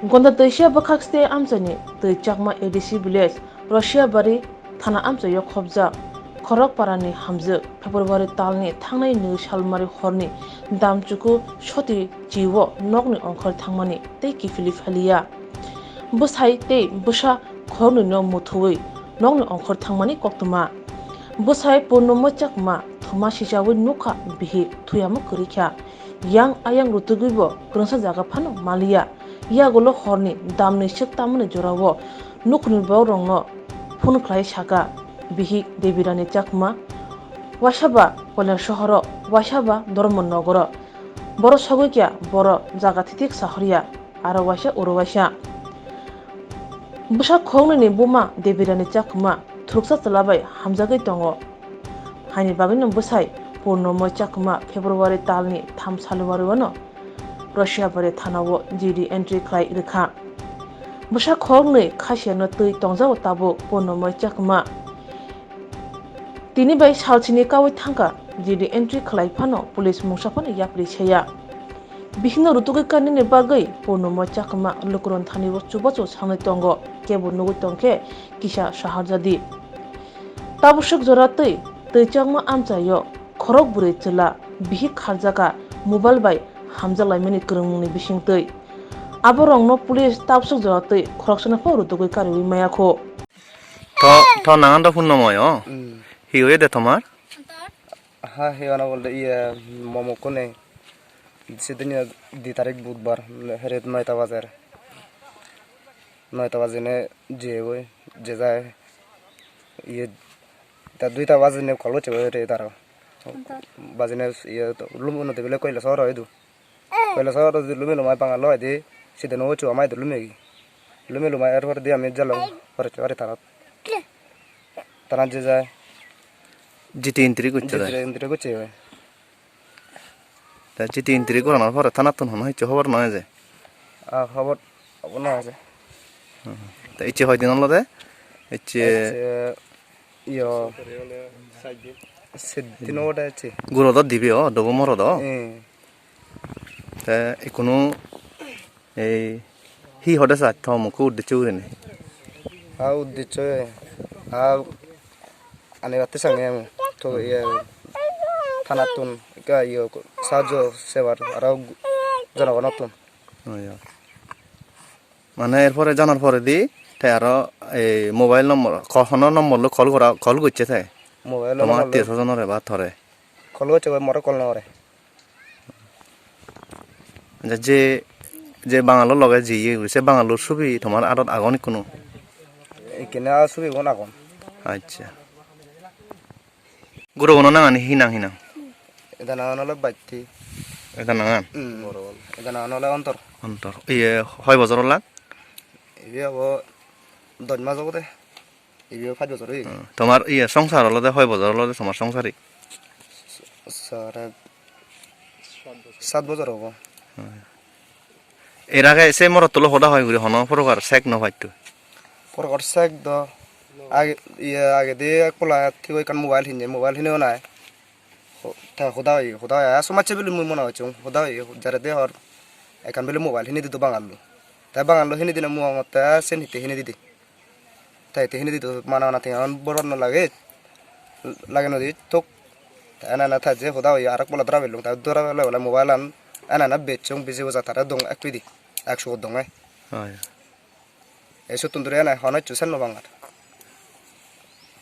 Gonda Tăisia Băcaxte amzani tăi chakma ADC village Russia bari thana amza yok khobja Khorok parani hamje February talni thangnai ni salmari horni damchuku shoti jiwo nokni onkhor thangmani tei kifili phaliya Busai tei busa khorni no muthui nokni onkhor thangmani koktuma Busai purnomo chakma thuma sijawi nukha bihi thuyama kurikha yang ayang rutugibo krongsa jaga phano maliya Yagolo horni damni shek tamni jorawo nukni bawrongno phun khlai saka bihi debirani chakma wasaba kolar shohoro wasaba dormonnogoro boro sogokya boro jaga titik sahriya aro wasa urwasa busa khongni buma debirani chakma thuruksa chalabai hamjagai tongo haini bagino busai purnomo chakma February talni tham salwari wano Russia bari thanawo GD entry khlai rikha busa khorni khasiano tui tongjaw tabo purnomo chakma tini bai salchini kawi thangka GD entry khlai phano police mungsaphano yapri cheya bihino rutugi kanini bagai purnomo chakma lukron thaniwo chubacho sangai tongo kebo nugu tongke kisa saharjadi tabusuk joratui tui chakma amchayo khorok buri chila bihi kharjaka mobile bai hamjalai mini krungmuni bisingtui aborongno police tabsuk joratui khoroksana pho rutugui kariwi mayakho to nanganda punnomoyo hiwe de tomar হ্যাঁ হেওয়ানা বলতে ইয়ে মোমো কোনে সেদিন 2 তারিখ বুধবার হেরে 9টা বাজে নে যে ওই যে যায় ইয়ে তা 2টা বাজে নে কল হচ্ছে রে তার বাজে নে ইয়ে লুমো নতে বলে কইলা সর হইদু কইলা সর লুমে লুমাই পাঙ্গা লয় দে সেদিন ও চু আমাই লুমে লুমাই এরপর দিয়ে আমি জালাম পরে তারা যে যায় jiti intri kucce da ইন্দ্রে করছে ta jiti intri koranar pore thanatun hono hicho hobor noy je খবর না আছে ta ichi hoydin olode ichi ইয়ে সেদিন ওটা আছে guro do dibi o dobo moro do ta ikunu ei hi hoda sa thom ku de churini আউ দিচ্ছে আউ আনে রাতে সঙ্গে তো ইয়ে থানাতুন কা ইয়ে সাহায্য সেবার আর জনগণতুন মানে এরপরে জানার পরে দি তাই আরো এই মোবাইল নম্বর কখনো নম্বর লো কল করছে তাই মোবাইল তোমার আত্মীয় স্বজনের বা ধরে কল হচ্ছে মরে কল না করে যে যে বাঙালোর লগে জিয়ে সে বাঙালোর ছবি তোমার আরত আগনি কোনো এখানে আসবি কোন এখন আচ্ছা গুরু কোনো নাঙানি হিনাং এটা না হলে বাইতি এটা নাঙান এটা না হলে অন্তর অন্তর ইয়ে হয় বছর লাগ ইয়ে হবো 10 মাস হবো ইয়ে 5 বছর তোমার ইয়ে সংসার হলদে হয় বছর হলদে তোমার সংসারই সারা 7 বছর হবো এর আগে সে মরত তোলো হদা হয় ঘুরে হন প্রকার শেক ন ভাইতো পরকট সেক দ আগে ইয়ে আগে দিয়ে কোলা কি ওই কান মোবাইল হিনেও নাই তা খোদাই সমাজে বলে মুই মনে হচ্ছে খোদাই যারা দে হর একান বলে মোবাইল হিনে দিত বাঙালো তাই বাঙালো হিনে দিলে মুয়া মতে সেন হিতে হিনে দিতে তাই তে হিনে দিত মানা না থেকে বড় না লাগে নদী তো এনা না থাকে খোদাই আর কোলা দ্রা বেলুং তা দ্রা বেলা মোবাইল আন এনা না বেচং বিজে বজা তারা দং একটু দি 100 দং হয় এসো তুন্দরে না হন চুসেন ন বাঙার